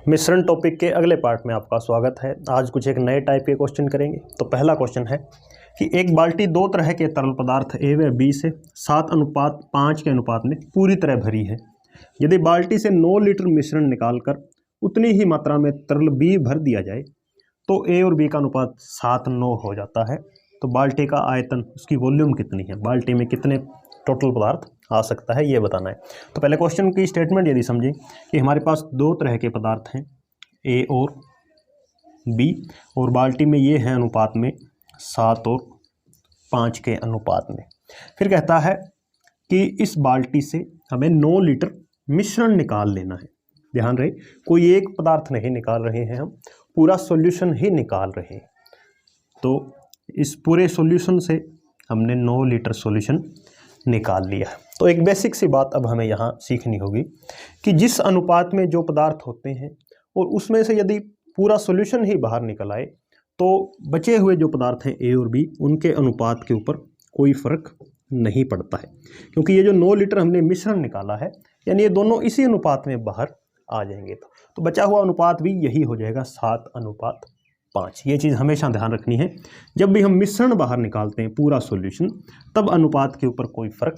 मिश्रण टॉपिक के अगले पार्ट में आपका स्वागत है। आज कुछ एक नए टाइप के क्वेश्चन करेंगे। तो पहला क्वेश्चन है कि एक बाल्टी दो तरह के तरल पदार्थ ए व बी से 7:5 के अनुपात में पूरी तरह भरी है। यदि बाल्टी से 9 लीटर मिश्रण निकालकर उतनी ही मात्रा में तरल बी भर दिया जाए तो ए और बी का अनुपात 7:9 हो जाता है। तो बाल्टी का आयतन, उसकी वॉल्यूम कितनी है, बाल्टी में कितने टोटल पदार्थ आ सकता है, ये बताना है। तो पहले क्वेश्चन की स्टेटमेंट यदि समझें कि हमारे पास दो तरह के पदार्थ हैं ए और बी, और बाल्टी में ये है अनुपात में 7 और 5 के अनुपात में। फिर कहता है कि इस बाल्टी से हमें 9 लीटर मिश्रण निकाल लेना है। ध्यान रहे, कोई एक पदार्थ नहीं निकाल रहे हैं, हम पूरा सॉल्यूशन ही निकाल रहे हैं। तो इस पूरे सॉल्यूशन से हमने 9 लीटर सॉल्यूशन निकाल लिया है। तो एक बेसिक सी बात अब हमें यहाँ सीखनी होगी कि जिस अनुपात में जो पदार्थ होते हैं और उसमें से यदि पूरा सॉल्यूशन ही बाहर निकल आए तो बचे हुए जो पदार्थ हैं ए और बी, उनके अनुपात के ऊपर कोई फर्क नहीं पड़ता है, क्योंकि ये जो 9 लीटर हमने मिश्रण निकाला है यानी ये दोनों इसी अनुपात में बाहर आ जाएंगे। तो बचा हुआ अनुपात भी यही हो जाएगा 7:5। ये चीज़ हमेशा ध्यान रखनी है, जब भी हम मिश्रण बाहर निकालते हैं पूरा सॉल्यूशन, तब अनुपात के ऊपर कोई फर्क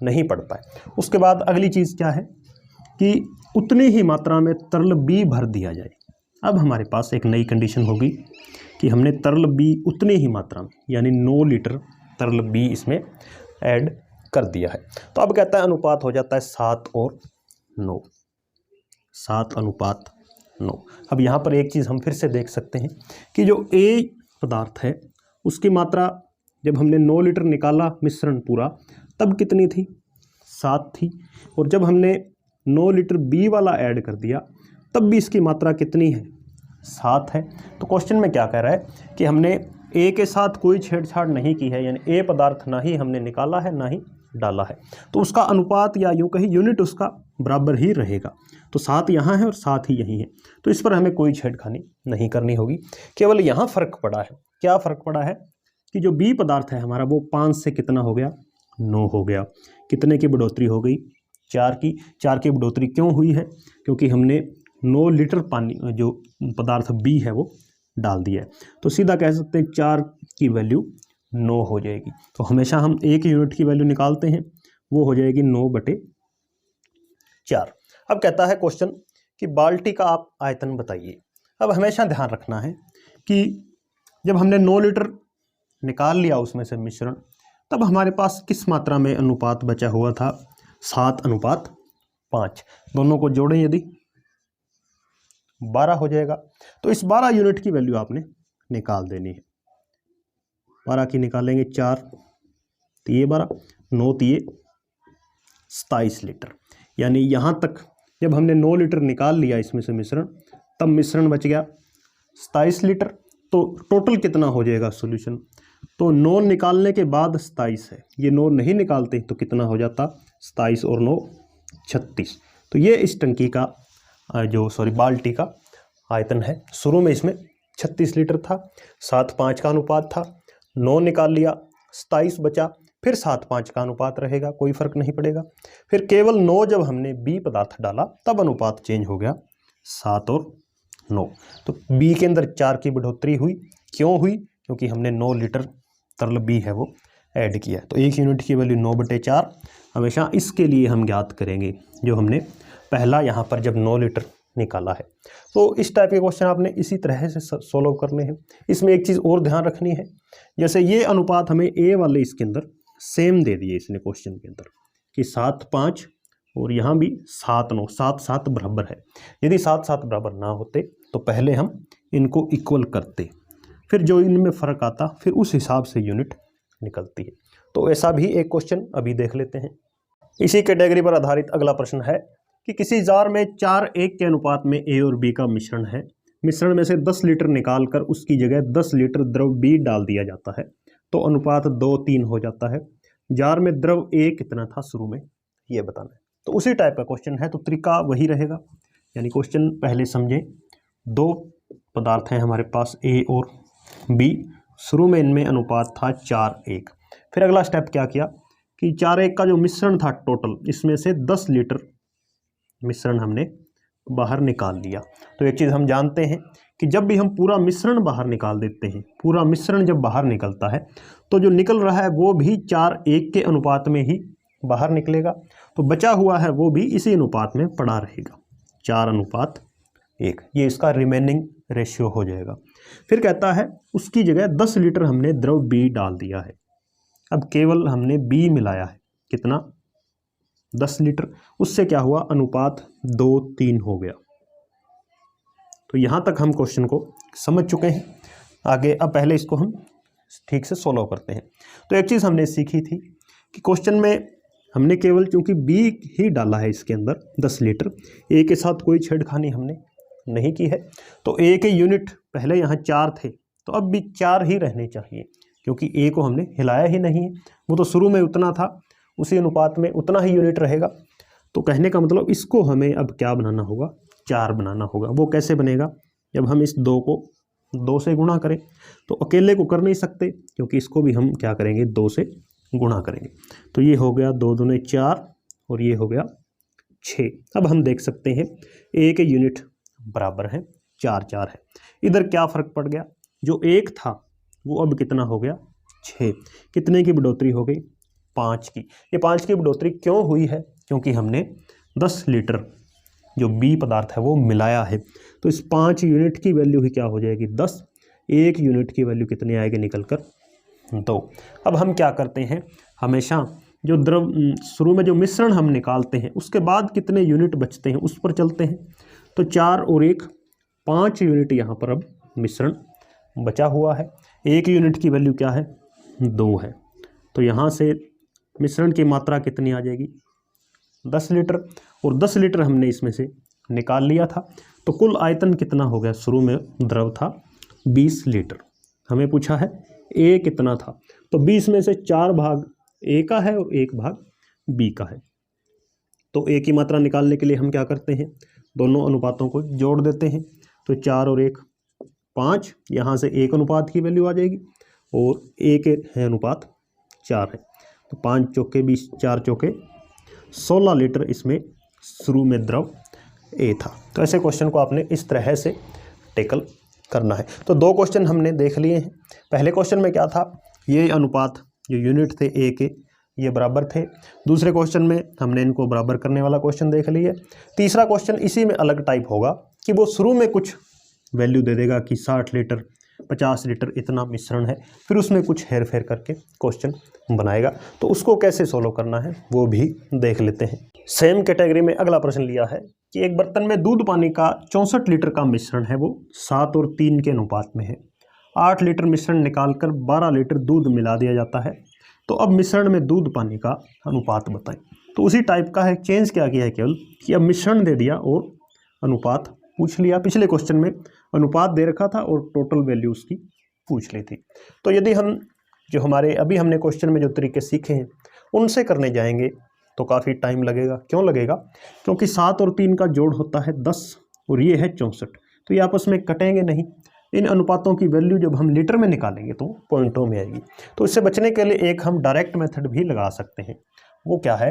नहीं पड़ता है। उसके बाद अगली चीज़ क्या है कि उतनी ही मात्रा में तरल बी भर दिया जाए। अब हमारे पास एक नई कंडीशन होगी कि हमने तरल बी उतनी ही मात्रा में यानी 9 लीटर तरल बी इसमें ऐड कर दिया है। तो अब कहता है अनुपात हो जाता है 7 और 9, 7:9। अब यहाँ पर एक चीज़ हम फिर से देख सकते हैं कि जो ए पदार्थ है उसकी मात्रा जब हमने 9 लीटर निकाला मिश्रण पूरा, तब कितनी थी, 7 थी। और जब हमने 9 लीटर बी वाला ऐड कर दिया तब भी इसकी मात्रा कितनी है, 7 है। तो क्वेश्चन में क्या कह रहा है कि हमने ए के साथ कोई छेड़छाड़ नहीं की है, यानी ए पदार्थ ना ही हमने निकाला है ना ही डाला है, तो उसका अनुपात या यूँ कहीं यूनिट उसका बराबर ही रहेगा। तो 7 यहाँ है और 7 ही यहीं है, तो इस पर हमें कोई छेड़खानी नहीं करनी होगी। केवल यहाँ फ़र्क पड़ा है। क्या फ़र्क पड़ा है कि जो बी पदार्थ है हमारा वो 5 से कितना हो गया, 9 हो गया। कितने की बढ़ोतरी हो गई, 4 की। 4 की बढ़ोतरी क्यों हुई है, क्योंकि हमने 9 लीटर पानी जो पदार्थ बी है वो डाल दिया है। तो सीधा कह सकते हैं 4 की वैल्यू 9 हो जाएगी। तो हमेशा हम एक यूनिट की वैल्यू निकालते हैं, वो हो जाएगी 9/4। अब कहता है क्वेश्चन कि बाल्टी का आप आयतन बताइए। अब हमेशा ध्यान रखना है कि जब हमने 9 लीटर निकाल लिया उसमें से मिश्रण, तब हमारे पास किस मात्रा में अनुपात बचा हुआ था, 7:5। दोनों को जोड़ें यदि 12 हो जाएगा। तो इस 12 यूनिट की वैल्यू आपने निकाल देनी है। 12 की निकालेंगे, 4 तिये 12, 9 तिये 27 लीटर। यानी यहाँ तक जब हमने 9 लीटर निकाल लिया इसमें से मिश्रण, तब मिश्रण बच गया 27 लीटर। तो टोटल कितना हो जाएगा सॉल्यूशन, तो 9 निकालने के बाद 27 है, ये 9 नहीं निकालते तो कितना हो जाता, 27 और 9 36। तो ये इस टंकी का बाल्टी का आयतन है। शुरू में इसमें 36 लीटर था, 7:5 का अनुपात था, 9 निकाल लिया, 27 बचा, फिर 7:5 का अनुपात रहेगा, कोई फर्क नहीं पड़ेगा। फिर केवल 9 जब हमने बी पदार्थ डाला तब अनुपात चेंज हो गया 7 और 9। तो बी के अंदर 4 की बढ़ोतरी हुई। क्यों हुई, क्योंकि हमने 9 लीटर तरल बी है वो ऐड किया। तो एक यूनिट की वैल्यू 9/4 हमेशा इसके लिए हम ज्ञात करेंगे, जो हमने पहला यहाँ पर जब 9 लीटर निकाला है। तो इस टाइप के क्वेश्चन आपने इसी तरह से सोल्व करने हैं। इसमें एक चीज़ और ध्यान रखनी है, जैसे ये अनुपात हमें ए वाले इसके अंदर सेम दे दिए इसने क्वेश्चन के अंदर कि 7:5 और यहाँ भी 7:9, 7:7 बराबर है। यदि 7:7 बराबर ना होते तो पहले हम इनको इक्वल करते, फिर जो इनमें फ़र्क आता फिर उस हिसाब से यूनिट निकलती है। तो ऐसा भी एक क्वेश्चन अभी देख लेते हैं। इसी कैटेगरी पर आधारित अगला प्रश्न है कि किसी जार में 4:1 के अनुपात में ए और बी का मिश्रण है। मिश्रण में से 10 लीटर निकालकर उसकी जगह 10 लीटर द्रव बी डाल दिया जाता है तो अनुपात 2:3 हो जाता है। जार में द्रव ए कितना था शुरू में, ये बताना है। तो उसी टाइप का क्वेश्चन है, तो तरीका वही रहेगा। यानी क्वेश्चन पहले समझें, दो पदार्थ हैं हमारे पास ए और बी, शुरू में इनमें अनुपात था 4:1। फिर अगला स्टेप क्या किया कि 4:1 का जो मिश्रण था टोटल, इसमें से 10 लीटर मिश्रण हमने बाहर निकाल लिया। तो एक चीज़ हम जानते हैं कि जब भी हम पूरा मिश्रण बाहर निकाल देते हैं, पूरा मिश्रण जब बाहर निकलता है तो जो निकल रहा है वो भी 4:1 के अनुपात में ही बाहर निकलेगा। तो बचा हुआ है वो भी इसी अनुपात में पड़ा रहेगा, 4:1। ये इसका रिमेनिंग रेशियो हो जाएगा। फिर कहता है उसकी जगह 10 लीटर हमने द्रव B डाल दिया है। अब केवल हमने B मिलाया है, कितना, 10 लीटर। उससे क्या हुआ, अनुपात 2:3 हो गया। तो यहाँ तक हम क्वेश्चन को समझ चुके हैं। आगे अब पहले इसको हम ठीक से सोल्व करते हैं। तो एक चीज़ हमने सीखी थी कि क्वेश्चन में हमने केवल चूंकि B ही डाला है इसके अंदर 10 लीटर, A के साथ कोई छेड़खानी हमने नहीं की है। तो A के यूनिट पहले यहाँ 4 थे, तो अब भी 4 ही रहने चाहिए, क्योंकि A को हमने हिलाया ही नहीं है। वो तो शुरू में उतना था, उसी अनुपात में उतना ही यूनिट रहेगा। तो कहने का मतलब इसको हमें अब क्या बनाना होगा, 4 बनाना होगा। वो कैसे बनेगा, जब हम इस 2 को 2 से गुणा करें। तो अकेले को कर नहीं सकते, क्योंकि इसको भी हम क्या करेंगे, 2 से गुणा करेंगे। तो ये हो गया 2 दूने 4 और ये हो गया 6। अब हम देख सकते हैं A के यूनिट बराबर हैं, 4 4 है। इधर क्या फ़र्क पड़ गया, जो 1 था वो अब कितना हो गया, 6। कितने की बढ़ोतरी हो गई, 5 की। ये 5 की बढ़ोतरी क्यों हुई है, क्योंकि हमने 10 लीटर जो B पदार्थ है वो मिलाया है। तो इस 5 यूनिट की वैल्यू ही क्या हो जाएगी, 10। 1 यूनिट की वैल्यू कितनी आएगी निकल कर, 2। अब हम क्या करते हैं, हमेशा जो द्रव शुरू में जो मिश्रण हम निकालते हैं उसके बाद कितने यूनिट बचते हैं उस पर चलते हैं। तो 4 और 1 5 यूनिट यहाँ पर अब मिश्रण बचा हुआ है। 1 यूनिट की वैल्यू क्या है, 2 है। तो यहाँ से मिश्रण की मात्रा कितनी आ जाएगी, 10 लीटर। और 10 लीटर हमने इसमें से निकाल लिया था। तो कुल आयतन कितना हो गया, शुरू में द्रव था 20 लीटर। हमें पूछा है A कितना था, तो 20 में से 4 भाग A का है और 1 भाग B का है। तो A की मात्रा निकालने के लिए हम क्या करते हैं, दोनों अनुपातों को जोड़ देते हैं। तो 4 और 1 5, यहाँ से 1 अनुपात की वैल्यू आ जाएगी और 1 है अनुपात 4 है। तो 5 चौके 20, 4 चौके 16 लीटर इसमें शुरू में द्रव A था। तो ऐसे क्वेश्चन को आपने इस तरह से टेकल करना है। तो 2 क्वेश्चन हमने देख लिए हैं। पहले क्वेश्चन में क्या था, ये अनुपात जो यूनिट थे A के ये बराबर थे। दूसरे क्वेश्चन में हमने इनको बराबर करने वाला क्वेश्चन देख लिया। तीसरा क्वेश्चन इसी में अलग टाइप होगा कि वो शुरू में कुछ वैल्यू दे देगा कि 60 लीटर 50 लीटर इतना मिश्रण है, फिर उसमें कुछ हेर फेर करके क्वेश्चन बनाएगा। तो उसको कैसे सोल्व करना है वो भी देख लेते हैं। सेम कैटेगरी में अगला प्रश्न लिया है कि एक बर्तन में दूध पानी का 64 लीटर का मिश्रण है, वो 7 और 3 के अनुपात में है। 8 लीटर मिश्रण निकालकर 12 लीटर दूध मिला दिया जाता है। तो अब मिश्रण में दूध पानी का अनुपात बताएं। तो उसी टाइप का है, चेंज क्या किया है केवल कि अब मिश्रण दे दिया और अनुपात पूछ लिया। पिछले क्वेश्चन में अनुपात दे रखा था और टोटल वैल्यू उसकी पूछ ली थी। तो यदि हम जो हमारे अभी हमने क्वेश्चन में जो तरीके सीखे हैं उनसे करने जाएंगे तो काफ़ी टाइम लगेगा। क्यों लगेगा, क्योंकि 7 और 3 का जोड़ होता है 10 और ये है 64। तो ये आपस में कटेंगे नहीं। इन अनुपातों की वैल्यू जब हम लीटर में निकालेंगे तो पॉइंटों में आएगी। तो इससे बचने के लिए एक हम डायरेक्ट मेथड भी लगा सकते हैं। वो क्या है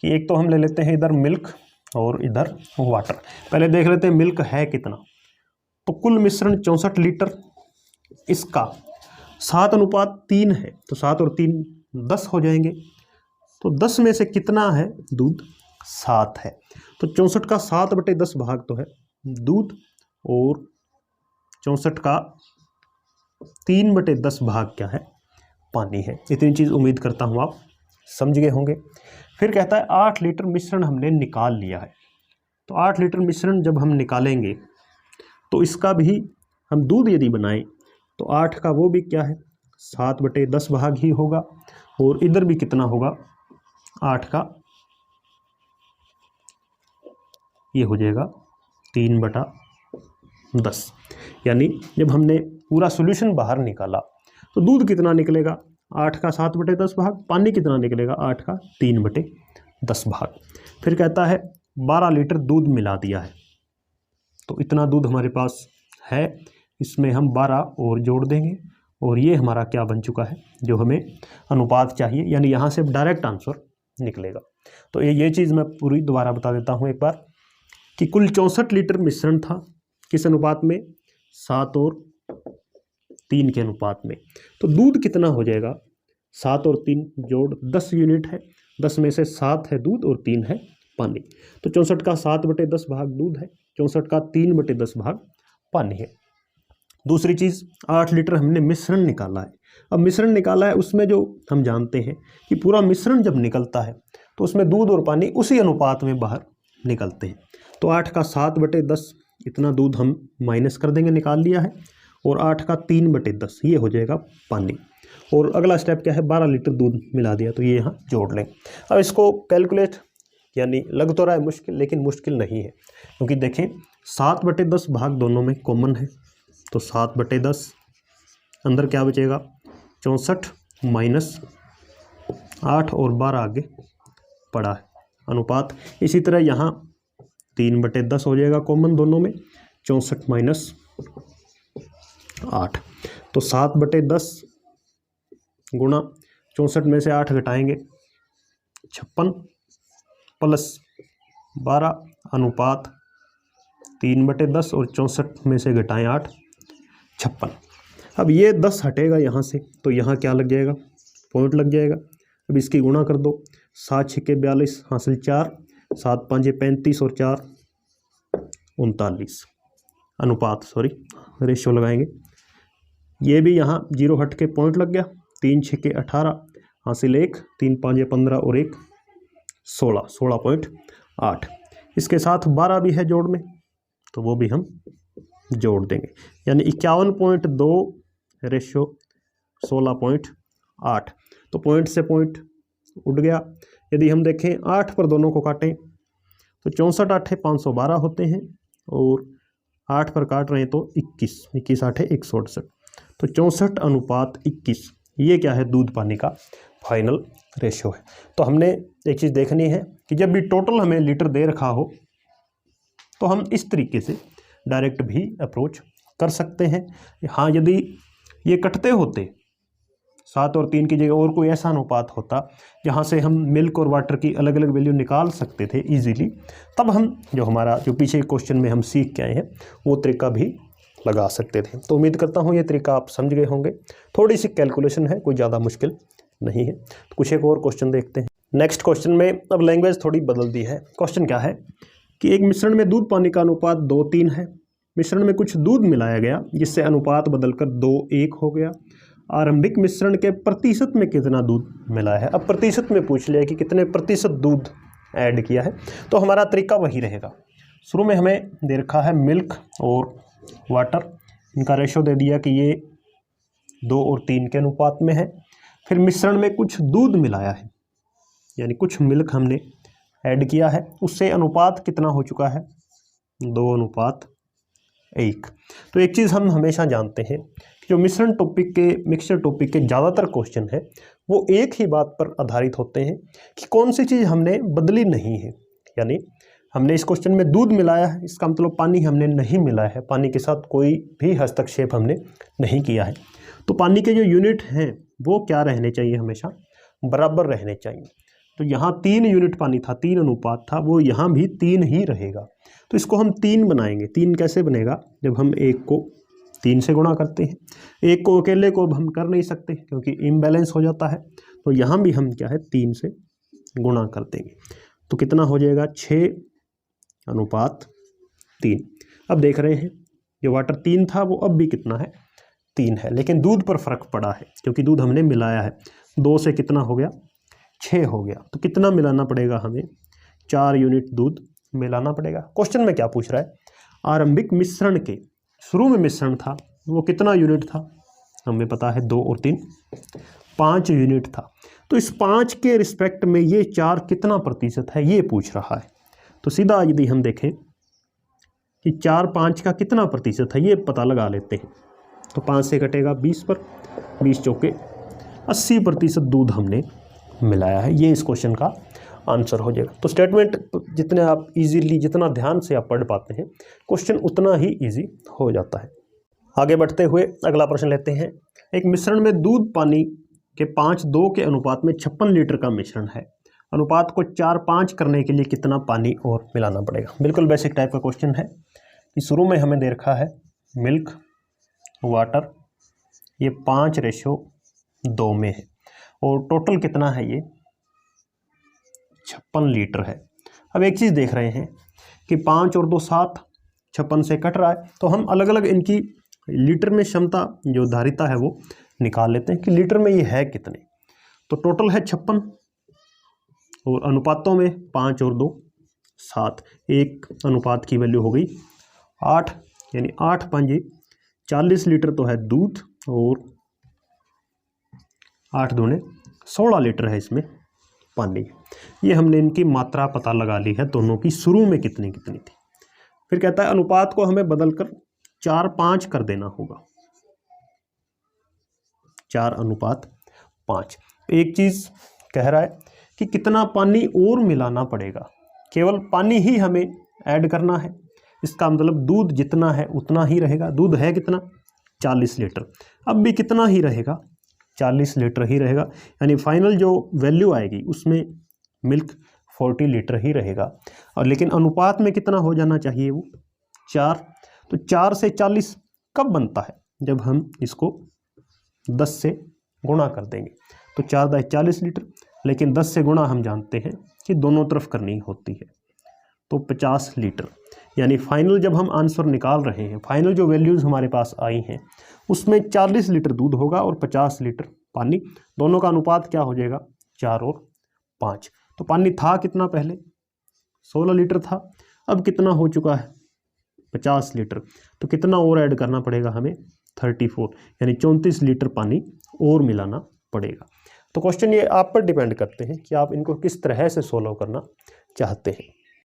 कि एक तो हम ले लेते हैं इधर मिल्क और इधर वाटर। पहले देख लेते हैं मिल्क है कितना। तो कुल मिश्रण 64 लीटर, इसका 7:3 है। तो 7 और 3 10 हो जाएंगे। तो 10 में से कितना है दूध, 7 है। तो 64 का 7/10 भाग तो है दूध और 64 का 3/10 भाग क्या है, पानी है। इतनी चीज़ उम्मीद करता हूँ आप समझ गए होंगे। फिर कहता है 8 लीटर मिश्रण हमने निकाल लिया है। तो 8 लीटर मिश्रण जब हम निकालेंगे तो इसका भी हम दूध यदि बनाएं तो 8 का वो भी क्या है 7/10 भाग ही होगा। और इधर भी कितना होगा, 8 का ये हो जाएगा 3/10। यानी जब हमने पूरा सॉल्यूशन बाहर निकाला तो दूध कितना निकलेगा, 8 का 7/10 भाग, पानी कितना निकलेगा 8 का 3/10 भाग। फिर कहता है 12 लीटर दूध मिला दिया है। तो इतना दूध हमारे पास है, इसमें हम 12 और जोड़ देंगे और ये हमारा क्या बन चुका है जो हमें अनुपात चाहिए। यानी यहाँ से डायरेक्ट आंसर निकलेगा। तो ये चीज़ मैं पूरी दोबारा बता देता हूँ एक बार कि कुल 64 लीटर मिश्रण था, किस अनुपात में, 7 और 3 के अनुपात में। तो दूध कितना हो जाएगा, 7 और 3 जोड़ 10 यूनिट है, 10 में से 7 है दूध और 3 है पानी। तो 64 का 7/10 भाग दूध है, 64 का 3/10 भाग पानी है। दूसरी चीज़, 8 लीटर हमने मिश्रण निकाला है। अब मिश्रण निकाला है, उसमें जो हम जानते हैं कि पूरा मिश्रण जब निकलता है तो उसमें दूध और पानी उसी अनुपात में बाहर निकलते हैं। तो 8 का 7/10 इतना दूध हम माइनस कर देंगे, निकाल लिया है, और 8 का 3/10 ये हो जाएगा पानी। और अगला स्टेप क्या है, 12 लीटर दूध मिला दिया, तो ये यहाँ जोड़ लें। अब इसको कैलकुलेट, यानी लग तो रहा है मुश्किल, लेकिन मुश्किल नहीं है, क्योंकि देखें 7/10 भाग दोनों में कॉमन है, तो 7/10 अंदर क्या बचेगा, 64 माइनस 8 और 12 आगे पड़ा है अनुपात। इसी तरह यहाँ 3/10 हो जाएगा कॉमन दोनों में, 64 माइनस 8, तो 7/10 गुणा 64 में से 8 घटाएंगे 56 प्लस 12 अनुपात 3/10 और 64 में से घटाएं 8, 56। अब ये 10 हटेगा यहाँ से, तो यहाँ क्या लग जाएगा, पॉइंट लग जाएगा। अब इसकी गुणा कर दो, 7 6 42 हासिल 4, 7 5 35 और 4 39 अनुपात, सॉरी रेशियो लगाएंगे। ये भी यहाँ 0 हट के पॉइंट लग गया, 3 6 18 हासिल 1, 3 5 15 और 1 16, 16.8। इसके साथ 12 भी है जोड़ में, तो वो भी हम जोड़ देंगे, यानी 51.2 रेशियो 16.8। तो पॉइंट से पॉइंट उठ गया। यदि हम देखें 8 पर दोनों को काटें तो 64 8 512 होते हैं, और 8 पर काट रहे हैं तो 21, 21 8 168, तो 64 अनुपात 21 ये क्या है, दूध पानी का फाइनल रेशियो है। तो हमने एक चीज़ देखनी है कि जब भी टोटल हमें लीटर दे रखा हो तो हम इस तरीके से डायरेक्ट भी अप्रोच कर सकते हैं। हाँ, यदि ये कटते होते 7 और 3 की जगह और कोई ऐसा अनुपात होता जहाँ से हम मिल्क और वाटर की अलग अलग वैल्यू निकाल सकते थे इजीली, तब हम जो हमारा जो पीछे क्वेश्चन में हम सीख के आए हैं वो तरीका भी लगा सकते थे। तो उम्मीद करता हूँ ये तरीका आप समझ गए होंगे। थोड़ी सी कैलकुलेशन है, कोई ज़्यादा मुश्किल नहीं है। तो कुछ एक और क्वेश्चन देखते हैं। नेक्स्ट क्वेश्चन में अब लैंग्वेज थोड़ी बदल दी है। क्वेश्चन क्या है कि एक मिश्रण में दूध पानी का अनुपात 2:3 है। मिश्रण में कुछ दूध मिलाया गया जिससे अनुपात बदलकर 2:1 हो गया। आरंभिक मिश्रण के प्रतिशत में कितना दूध मिला है। अब प्रतिशत में पूछ लिया कि कितने प्रतिशत दूध ऐड किया है, तो हमारा तरीका वही रहेगा। शुरू में हमें दे रखा है मिल्क और वाटर, इनका रेशो दे दिया कि ये 2 और 3 के अनुपात में है। फिर मिश्रण में कुछ दूध मिलाया है, यानी कुछ मिल्क हमने ऐड किया है, उससे अनुपात कितना हो चुका है, 2:1। तो एक चीज़ हम हमेशा जानते हैं कि जो मिश्रण टॉपिक के, मिक्सचर टॉपिक के ज़्यादातर क्वेश्चन है वो एक ही बात पर आधारित होते हैं कि कौन सी चीज़ हमने बदली नहीं है। यानी हमने इस क्वेश्चन में दूध मिलाया है, इसका मतलब पानी हमने नहीं मिलाया है, पानी के साथ कोई भी हस्तक्षेप हमने नहीं किया है। तो पानी के जो यूनिट हैं वो क्या रहने चाहिए, हमेशा बराबर रहने चाहिए। तो यहाँ 3 यूनिट पानी था, 3 अनुपात था, वो यहाँ भी 3 ही रहेगा। तो इसको हम 3 बनाएंगे। 3 कैसे बनेगा, जब हम 1 को 3 से गुणा करते हैं। 1 को अकेले को अब हम कर नहीं सकते क्योंकि इम्बैलेंस हो जाता है, तो यहाँ भी हम क्या है 3 से गुणा कर देंगे। तो कितना हो जाएगा, 6:3। अब देख रहे हैं जो वाटर 3 था वो अब भी कितना है, 3 है, लेकिन दूध पर फर्क पड़ा है क्योंकि दूध हमने मिलाया है। 2 से कितना हो गया, 6 हो गया। तो कितना मिलाना पड़ेगा हमें, 4 यूनिट दूध मिलाना पड़ेगा। क्वेश्चन में क्या पूछ रहा है, आरंभिक मिश्रण के, शुरू में मिश्रण था वो कितना यूनिट था, हमें पता है 2 और 3 5 यूनिट था। तो इस 5 के रिस्पेक्ट में ये 4 कितना प्रतिशत है ये पूछ रहा है। तो सीधा यदि हम देखें कि 4 5 का कितना प्रतिशत है ये पता लगा लेते हैं। तो 5 से कटेगा 20 पर, 20 चौके 80% दूध हमने मिलाया है। ये इस क्वेश्चन का आंसर हो जाएगा। तो स्टेटमेंट जितने आप इजीली, जितना ध्यान से आप पढ़ पाते हैं, क्वेश्चन उतना ही इजी हो जाता है। आगे बढ़ते हुए अगला प्रश्न लेते हैं। एक मिश्रण में दूध पानी के 5:2 के अनुपात में 56 लीटर का मिश्रण है। अनुपात को 4-5 करने के लिए कितना पानी और मिलाना पड़ेगा। बिल्कुल बेसिक टाइप का क्वेश्चन है कि शुरू में हमें दे रखा है मिल्क वाटर, ये 5:2 में है और टोटल कितना है, ये 56 लीटर है। अब एक चीज़ देख रहे हैं कि 5 और 2 7, 56 से कट रहा है, तो हम अलग अलग इनकी लीटर में क्षमता जो धारिता है वो निकाल लेते हैं कि लीटर में ये है कितने। तो टोटल है 56 और अनुपातों में 5 और 2 7, एक अनुपात की वैल्यू हो गई 8, यानी 8×5 40 लीटर तो है दूध और 8×2 16 लीटर है इसमें पानी। ये हमने इनकी मात्रा पता लगा ली है दोनों की, शुरू में कितनी कितनी थी। फिर कहता है अनुपात को हमें बदलकर 4-5 कर देना होगा, 4:5। एक चीज़ कह रहा है कि कितना पानी और मिलाना पड़ेगा, केवल पानी ही हमें ऐड करना है। इसका मतलब दूध जितना है उतना ही रहेगा। दूध है कितना, 40 लीटर, अब भी कितना ही रहेगा, 40 लीटर ही रहेगा। यानी फाइनल जो वैल्यू आएगी उसमें मिल्क 40 लीटर ही रहेगा। और लेकिन अनुपात में कितना हो जाना चाहिए, वो 4। तो 4 से 40 कब बनता है, जब हम इसको 10 से गुणा कर देंगे। तो 4×10 40 लीटर, लेकिन 10 से गुणा हम जानते हैं कि दोनों तरफ करनी होती है, तो 50 लीटर। यानी फाइनल जब हम आंसर निकाल रहे हैं, फाइनल जो वैल्यूज़ हमारे पास आई हैं उसमें 40 लीटर दूध होगा और 50 लीटर पानी। दोनों का अनुपात क्या हो जाएगा, 4 और 5। तो पानी था कितना, पहले 16 लीटर था, अब कितना हो चुका है, 50 लीटर। तो कितना और ऐड करना पड़ेगा हमें, 34, यानी 34 लीटर पानी और मिलाना पड़ेगा। तो क्वेश्चन ये आप पर डिपेंड करते हैं कि आप इनको किस तरह से सोल्व करना चाहते हैं।